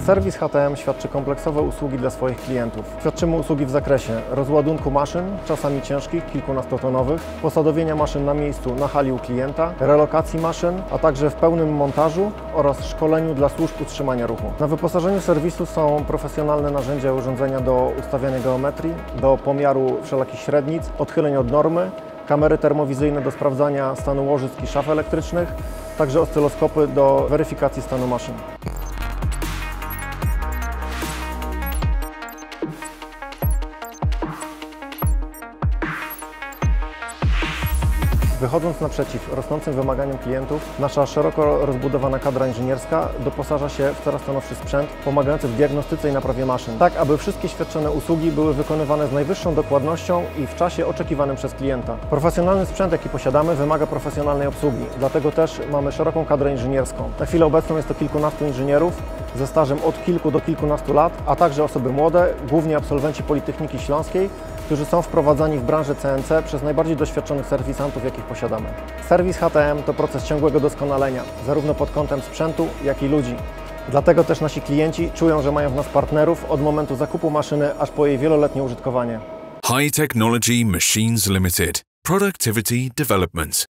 Serwis HTM świadczy kompleksowe usługi dla swoich klientów. Świadczymy usługi w zakresie rozładunku maszyn, czasami ciężkich, kilkunastotonowych, posadowienia maszyn na miejscu na hali u klienta, relokacji maszyn, a także w pełnym montażu oraz szkoleniu dla służb utrzymania ruchu. Na wyposażeniu serwisu są profesjonalne narzędzia i urządzenia do ustawiania geometrii, do pomiaru wszelakich średnic, odchyleń od normy, kamery termowizyjne do sprawdzania stanu łożysk i szaf elektrycznych, także oscyloskopy do weryfikacji stanu maszyn. Wychodząc naprzeciw rosnącym wymaganiom klientów, nasza szeroko rozbudowana kadra inżynierska doposaża się w coraz to nowszy sprzęt pomagający w diagnostyce i naprawie maszyn, tak aby wszystkie świadczone usługi były wykonywane z najwyższą dokładnością i w czasie oczekiwanym przez klienta. Profesjonalny sprzęt, jaki posiadamy, wymaga profesjonalnej obsługi, dlatego też mamy szeroką kadrę inżynierską. Na chwilę obecną jest to kilkunastu inżynierów ze stażem od kilku do kilkunastu lat, a także osoby młode, głównie absolwenci Politechniki Śląskiej, którzy są wprowadzani w branżę CNC przez najbardziej doświadczonych serwisantów, jakich posiadamy. Serwis HTM to proces ciągłego doskonalenia, zarówno pod kątem sprzętu, jak i ludzi. Dlatego też nasi klienci czują, że mają w nas partnerów od momentu zakupu maszyny aż po jej wieloletnie użytkowanie. High Technology Machines Limited. Productivity Development.